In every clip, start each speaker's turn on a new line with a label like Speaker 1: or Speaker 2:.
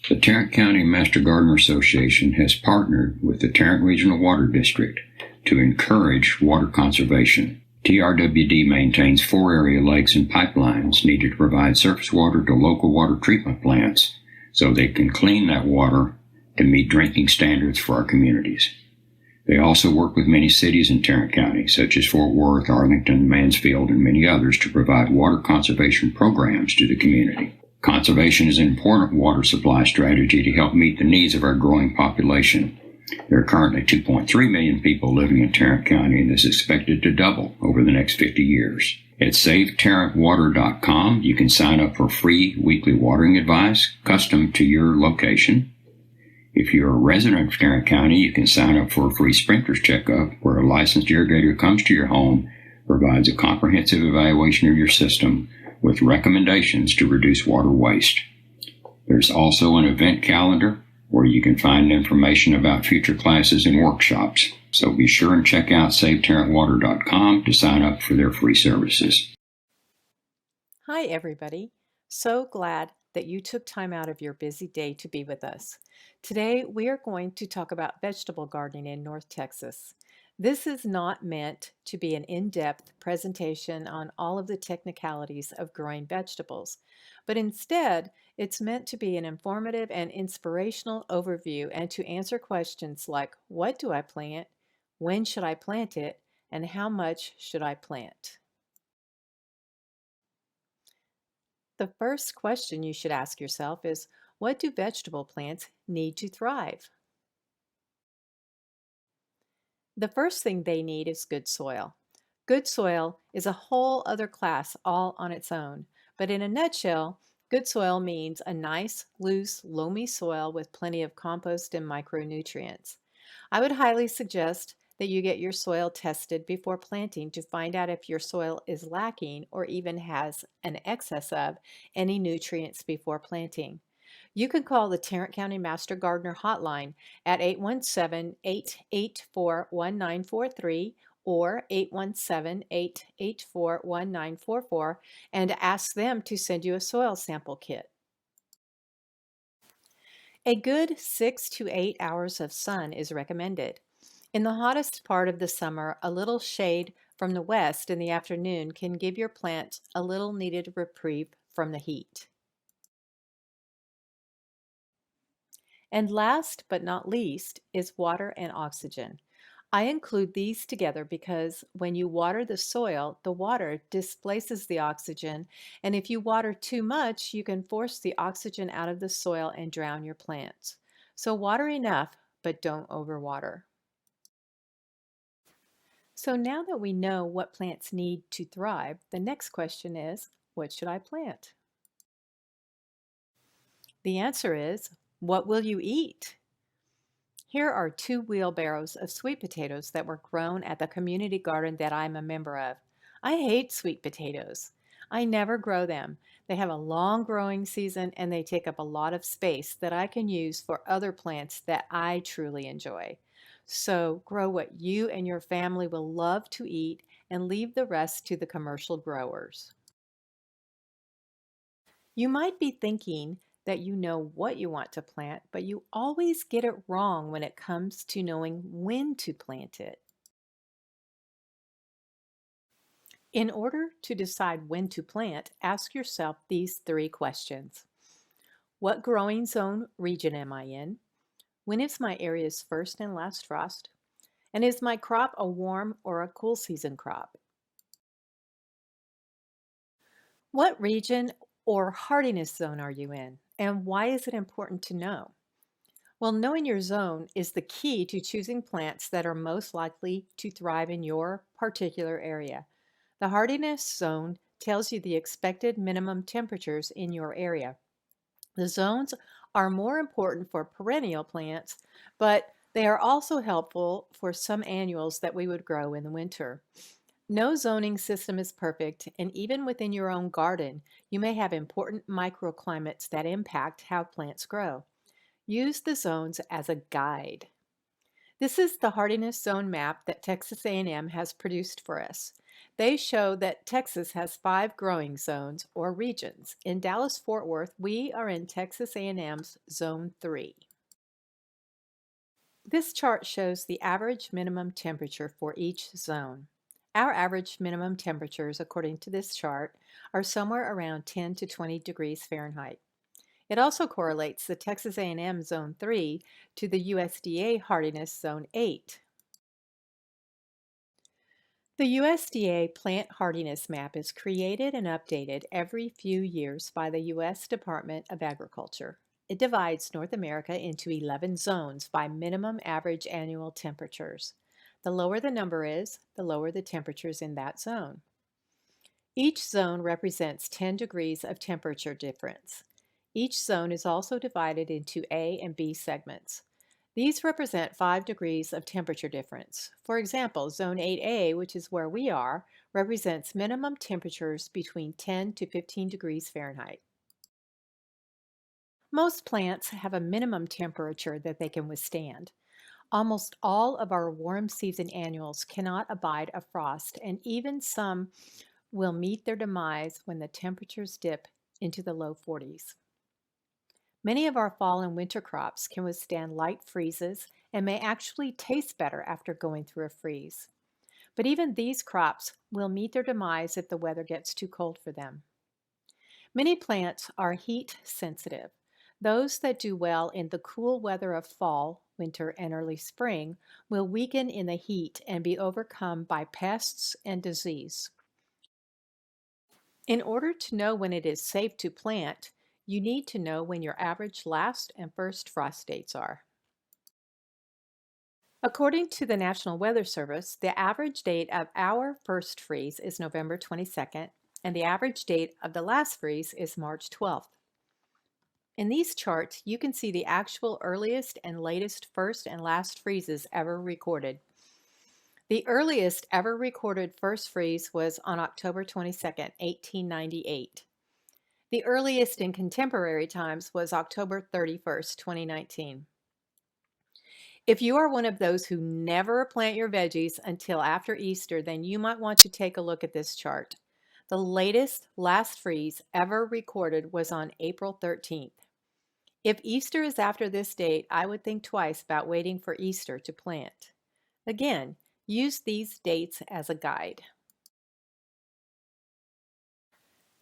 Speaker 1: The Tarrant County Master Gardener Association has partnered with the Tarrant Regional Water District to encourage water conservation. TRWD maintains 4 area lakes and pipelines needed to provide surface water to local water treatment plants so they can clean that water to meet drinking standards for our communities. They also work with many cities in Tarrant County, such as Fort Worth, Arlington, Mansfield, and many others, to provide water conservation programs to the community. Conservation is an important water supply strategy to help meet the needs of our growing population. There are currently 2.3 million people living in Tarrant County, and this is expected to double over the next 50 years. At SaveTarrantWater.com, you can sign up for free weekly watering advice custom to your location. If you're a resident of Tarrant County, you can sign up for a free sprinkler's checkup where a licensed irrigator comes to your home, provides a comprehensive evaluation of your system with recommendations to reduce water waste. There's also an event calendar where you can find information about future classes and workshops. So be sure and check out SaveTarrantWater.com to sign up for their free services.
Speaker 2: Hi, everybody. So glad that you took time out of your busy day to be with us. Today, we are going to talk about vegetable gardening in North Texas. This is not meant to be an in-depth presentation on all of the technicalities of growing vegetables, but instead, it's meant to be an informative and inspirational overview and to answer questions like, what do I plant? When should I plant it? And how much should I plant? The first question you should ask yourself is, what do vegetable plants need to thrive? The first thing they need is good soil. Good soil is a whole other class all on its own, but in a nutshell, good soil means a nice, loose, loamy soil with plenty of compost and micronutrients. I would highly suggest that you get your soil tested before planting to find out if your soil is lacking or even has an excess of any nutrients before planting. You can call the Tarrant County Master Gardener hotline at 817-884-1943 or 817-884-1944 and ask them to send you a soil sample kit. A good 6 to 8 hours of sun is recommended. In the hottest part of the summer, a little shade from the west in the afternoon can give your plant a little needed reprieve from the heat. And last but not least is water and oxygen. I include these together because when you water the soil, the water displaces the oxygen, and if you water too much, you can force the oxygen out of the soil and drown your plants. So water enough, but don't overwater. So now that we know what plants need to thrive, the next question is, what should I plant? The answer is, what will you eat? Here are 2 wheelbarrows of sweet potatoes that were grown at the community garden that I'm a member of. I hate sweet potatoes. I never grow them. They have a long growing season and they take up a lot of space that I can use for other plants that I truly enjoy. So grow what you and your family will love to eat and leave the rest to the commercial growers. You might be thinking that you know what you want to plant, but you always get it wrong when it comes to knowing when to plant it. In order to decide when to plant, ask yourself these 3 questions. What growing zone region am I in? When is my area's first and last frost? And is my crop a warm or a cool season crop? What region or hardiness zone are you in? And why is it important to know? Well, knowing your zone is the key to choosing plants that are most likely to thrive in your particular area. The hardiness zone tells you the expected minimum temperatures in your area. The zones are more important for perennial plants, but they are also helpful for some annuals that we would grow in the winter. No zoning system is perfect, and even within your own garden, you may have important microclimates that impact how plants grow. Use the zones as a guide. This is the hardiness zone map that Texas A&M has produced for us. They show that Texas has 5 growing zones or regions. In Dallas-Fort Worth, we are in Texas A&M's Zone 3. This chart shows the average minimum temperature for each zone. Our average minimum temperatures, according to this chart, are somewhere around 10 to 20 degrees Fahrenheit. It also correlates the Texas A&M Zone 3 to the USDA Hardiness Zone 8. The USDA Plant Hardiness Map is created and updated every few years by the U.S. Department of Agriculture. It divides North America into 11 zones by minimum average annual temperatures. The lower the number is, the lower the temperatures in that zone. Each zone represents 10 degrees of temperature difference. Each zone is also divided into A and B segments. These represent 5 degrees of temperature difference. For example, Zone 8A, which is where we are, represents minimum temperatures between 10 to 15 degrees Fahrenheit. Most plants have a minimum temperature that they can withstand. Almost all of our warm season annuals cannot abide a frost, and even some will meet their demise when the temperatures dip into the low 40s. Many of our fall and winter crops can withstand light freezes and may actually taste better after going through a freeze. But even these crops will meet their demise if the weather gets too cold for them. Many plants are heat sensitive. Those that do well in the cool weather of fall, winter, and early spring will weaken in the heat and be overcome by pests and disease. In order to know when it is safe to plant, you need to know when your average last and first frost dates are. According to the National Weather Service, the average date of our first freeze is November 22nd, and the average date of the last freeze is March 12th. In these charts, you can see the actual earliest and latest first and last freezes ever recorded. The earliest ever recorded first freeze was on October 22nd, 1898. The earliest in contemporary times was October 31st, 2019. If you are one of those who never plant your veggies until after Easter, then you might want to take a look at this chart. The latest last freeze ever recorded was on April 13th. If Easter is after this date, I would think twice about waiting for Easter to plant. Again, use these dates as a guide.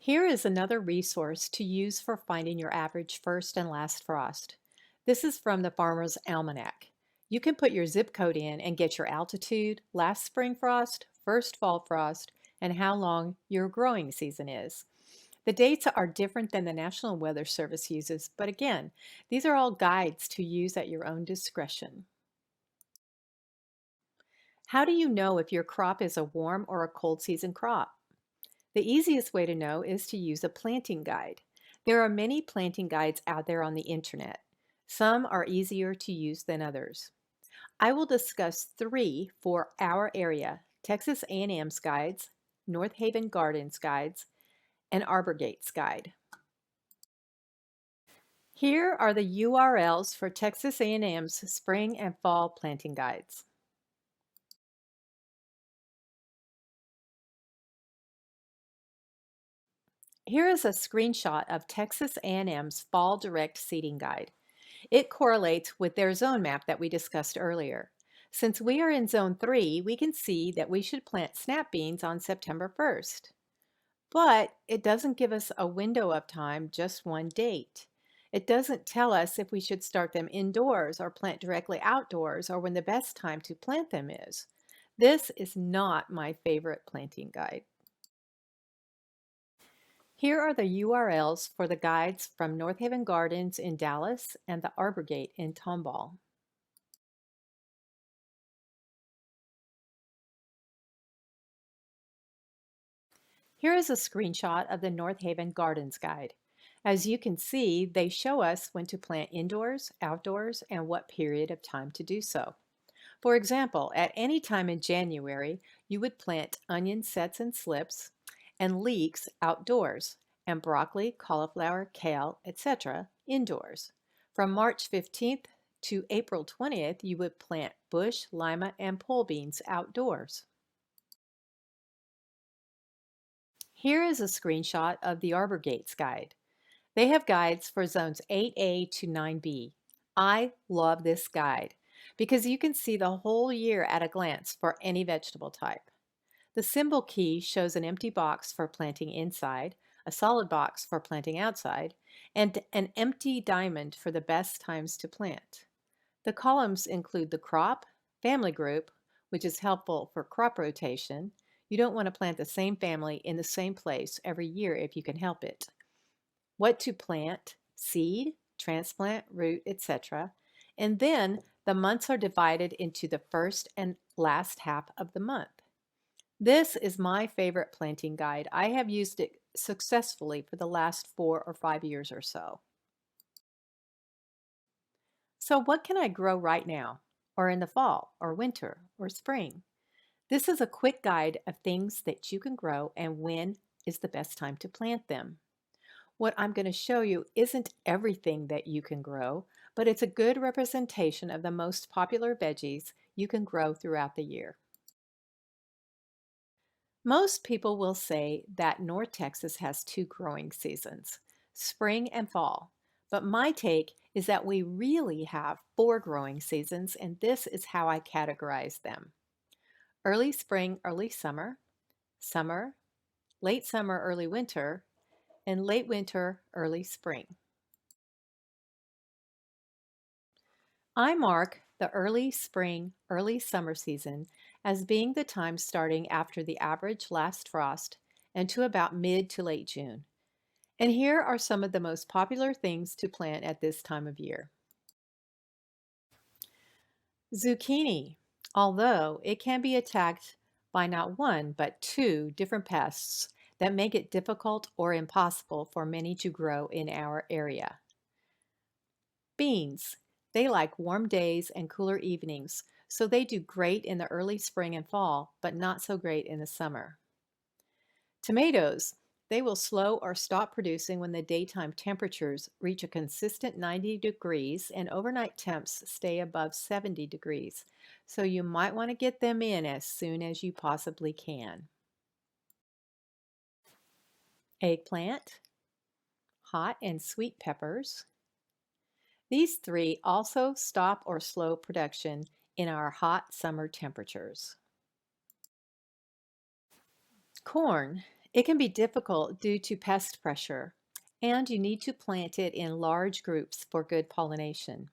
Speaker 2: Here is another resource to use for finding your average first and last frost. This is from the Farmer's Almanac. You can put your zip code in and get your altitude, last spring frost, first fall frost, and how long your growing season is. The dates are different than the National Weather Service uses, but again, these are all guides to use at your own discretion. How do you know if your crop is a warm or a cold season crop? The easiest way to know is to use a planting guide. There are many planting guides out there on the internet. Some are easier to use than others. I will discuss 3 for our area: Texas A&M's guides, North Haven Gardens guides, and Arbor Gates guide. Here are the URLs for Texas A&M's spring and fall planting guides. Here is a screenshot of Texas A&M's Fall Direct Seeding Guide. It correlates with their zone map that we discussed earlier. Since we are in Zone 3, we can see that we should plant snap beans on September 1st. But it doesn't give us a window of time, just one date. It doesn't tell us if we should start them indoors or plant directly outdoors or when the best time to plant them is. This is not my favorite planting guide. Here are the URLs for the guides from North Haven Gardens in Dallas and the Arbor Gate in Tomball. Here is a screenshot of the North Haven Gardens Guide. As you can see, they show us when to plant indoors, outdoors, and what period of time to do so. For example, at any time in January, you would plant onion sets and slips and leeks outdoors, and broccoli, cauliflower, kale, etc. indoors. From March 15th to April 20th, you would plant bush, lima, and pole beans outdoors. Here is a screenshot of the Arbor Gates guide. They have guides for zones 8A to 9B. I love this guide because you can see the whole year at a glance for any vegetable type. The symbol key shows an empty box for planting inside, a solid box for planting outside, and an empty diamond for the best times to plant. The columns include the crop, family group, which is helpful for crop rotation. You don't want to plant the same family in the same place every year if you can help it. What to plant, seed, transplant, root, etc. And then the months are divided into the first and last half of the month. This is my favorite planting guide. I have used it successfully for the last 4 or 5 years or so. So what can I grow right now, or in the fall, or winter, or spring? This is a quick guide of things that you can grow and when is the best time to plant them. What I'm going to show you isn't everything that you can grow, but it's a good representation of the most popular veggies you can grow throughout the year. Most people will say that North Texas has 2 growing seasons, spring and fall. But my take is that we really have 4 growing seasons, and this is how I categorize them. Early spring, early summer, summer, late summer, early winter, and late winter, early spring. I mark the early spring, early summer season as being the time starting after the average last frost and to about mid to late June. And here are some of the most popular things to plant at this time of year. Zucchini, although it can be attacked by not one but 2 different pests that make it difficult or impossible for many to grow in our area. Beans. They like warm days and cooler evenings, so they do great in the early spring and fall, but not so great in the summer. Tomatoes. They will slow or stop producing when the daytime temperatures reach a consistent 90 degrees and overnight temps stay above 70 degrees, so you might want to get them in as soon as you possibly can. Eggplant, hot and sweet peppers. These 3 also stop or slow production in our hot summer temperatures. Corn. It can be difficult due to pest pressure, and you need to plant it in large groups for good pollination.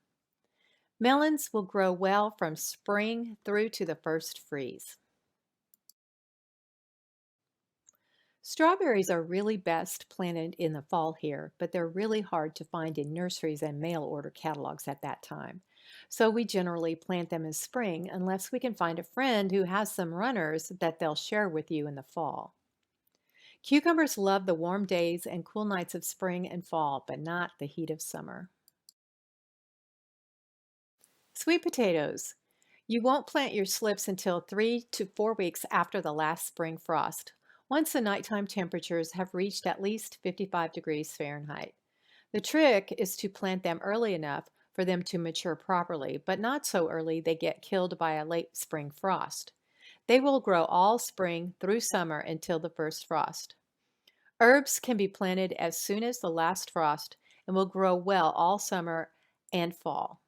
Speaker 2: Melons will grow well from spring through to the first freeze. Strawberries are really best planted in the fall here, but they're really hard to find in nurseries and mail order catalogs at that time. So we generally plant them in spring unless we can find a friend who has some runners that they'll share with you in the fall. Cucumbers love the warm days and cool nights of spring and fall, but not the heat of summer. Sweet potatoes. You won't plant your slips until 3 to 4 weeks after the last spring frost, once the nighttime temperatures have reached at least 55 degrees Fahrenheit. The trick is to plant them early enough for them to mature properly, but not so early they get killed by a late spring frost. They will grow all spring through summer until the first frost. Herbs can be planted as soon as the last frost and will grow well all summer and fall.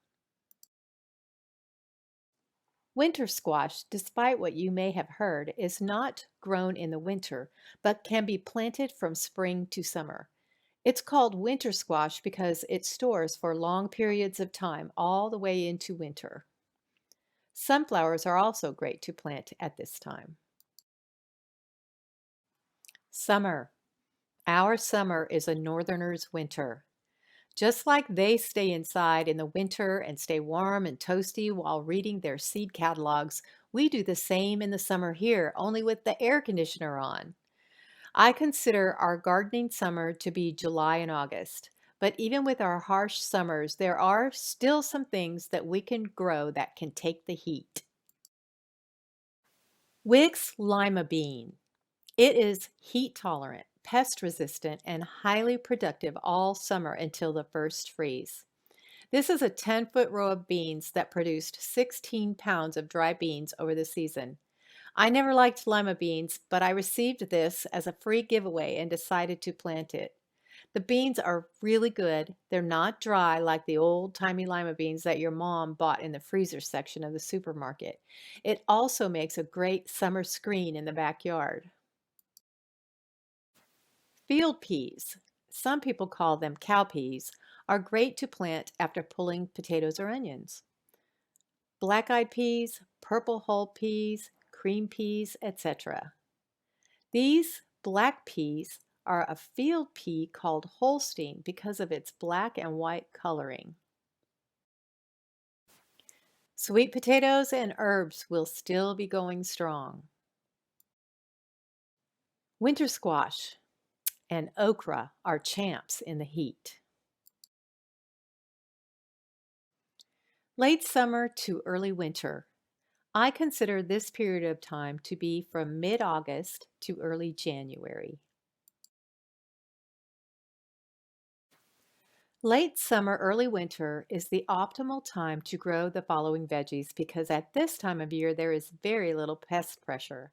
Speaker 2: Winter squash, despite what you may have heard, is not grown in the winter, but can be planted from spring to summer. It's called winter squash because it stores for long periods of time all the way into winter. Sunflowers are also great to plant at this time. Summer. Our summer is a northerner's winter. Just like they stay inside in the winter and stay warm and toasty while reading their seed catalogs, we do the same in the summer here, only with the air conditioner on. I consider our gardening summer to be July and August, but even with our harsh summers, there are still some things that we can grow that can take the heat. Wicks lima bean. It is heat tolerant, pest resistant, and highly productive all summer until the first freeze. This is a 10-foot row of beans that produced 16 pounds of dry beans over the season. I never liked lima beans, but I received this as a free giveaway and decided to plant it. The beans are really good. They're not dry like the old-timey lima beans that your mom bought in the freezer section of the supermarket. It also makes a great summer screen in the backyard. Field peas, some people call them cowpeas, are great to plant after pulling potatoes or onions. Black-eyed peas, purple hull peas, cream peas, etc. These black peas are a field pea called Holstein because of its black and white coloring. Sweet potatoes and herbs will still be going strong. Winter squash and okra are champs in the heat. Late summer to early winter. I consider this period of time to be from mid-August to early January. Late summer, early winter is the optimal time to grow the following veggies because at this time of year there is very little pest pressure.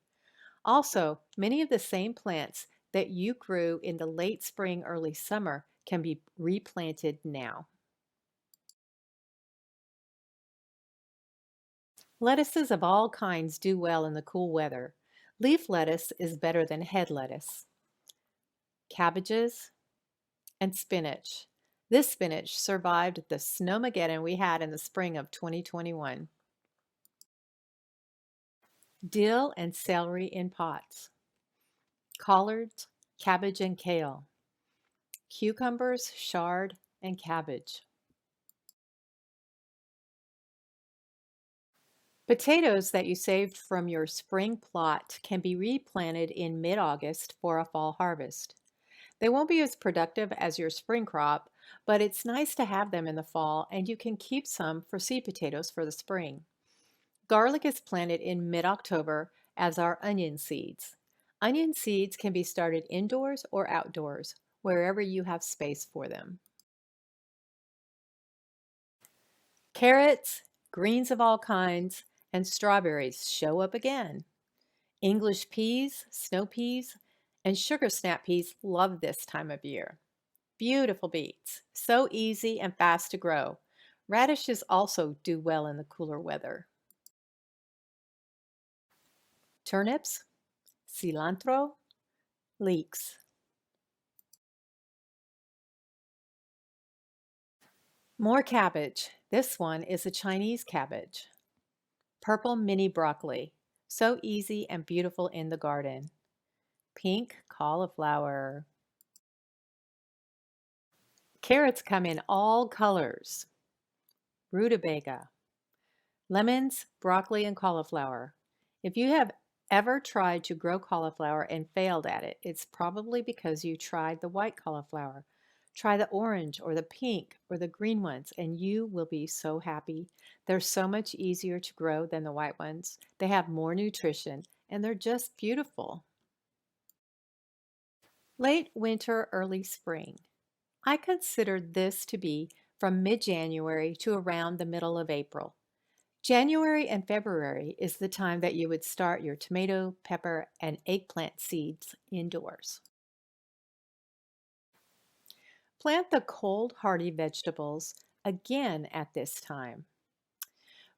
Speaker 2: Also, many of the same plants that you grew in the late spring, early summer can be replanted now. Lettuces of all kinds do well in the cool weather. Leaf lettuce is better than head lettuce. Cabbages and spinach. This spinach survived the snowmageddon we had in the spring of 2021. Dill and celery in pots. Collards, cabbage and kale. Cucumbers, chard, and cabbage. Potatoes that you saved from your spring plot can be replanted in mid-August for a fall harvest. They won't be as productive as your spring crop, but it's nice to have them in the fall and you can keep some for seed potatoes for the spring. Garlic is planted in mid-October, as are onion seeds. Onion seeds can be started indoors or outdoors, wherever you have space for them. Carrots, greens of all kinds, and strawberries show up again. English peas, snow peas, and sugar snap peas love this time of year. Beautiful beets, so easy and fast to grow. Radishes also do well in the cooler weather. Turnips, cilantro, leeks. More cabbage. This one is a Chinese cabbage. Purple mini broccoli. So easy and beautiful in the garden. Pink cauliflower. Carrots come in all colors. Rutabaga. Lemons, broccoli, and cauliflower. If you have ever tried to grow cauliflower and failed at it, it's probably because you tried the white cauliflower. Try the orange or the pink or the green ones and you will be so happy. They're so much easier to grow than the white ones. They have more nutrition and they're just beautiful. Late winter, early spring. I consider this to be from mid-January to around the middle of April. January and February is the time that you would start your tomato, pepper, and eggplant seeds indoors. Plant the cold hardy vegetables again at this time.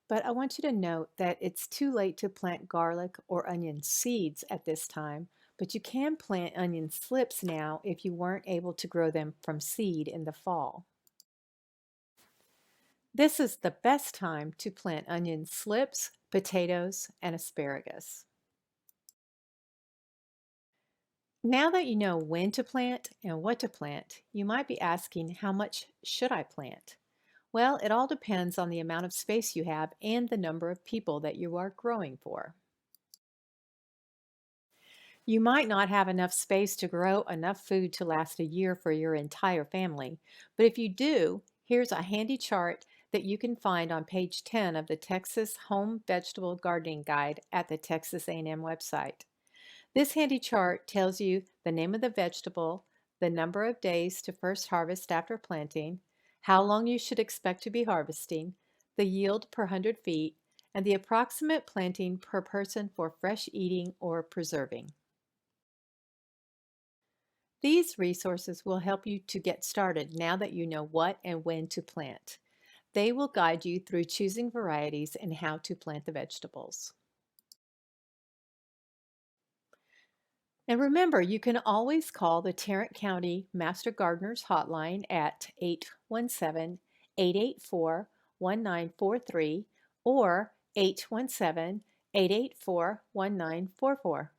Speaker 2: But I want you to note that it's too late to plant garlic or onion seeds at this time, but you can plant onion slips now if you weren't able to grow them from seed in the fall. This is the best time to plant onion slips, potatoes, and asparagus. Now that you know when to plant and what to plant, you might be asking, how much should I plant? Well, it all depends on the amount of space you have and the number of people that you are growing for. You might not have enough space to grow enough food to last a year for your entire family, but if you do, here's a handy chart that you can find on page 10 of the Texas Home Vegetable Gardening Guide at the Texas A&M website. This handy chart tells you the name of the vegetable, the number of days to first harvest after planting, how long you should expect to be harvesting, the yield per 100 feet, and the approximate planting per person for fresh eating or preserving. These resources will help you to get started now that you know what and when to plant. They will guide you through choosing varieties and how to plant the vegetables. And remember, you can always call the Tarrant County Master Gardeners hotline at 817-884-1943 or 817-884-1944.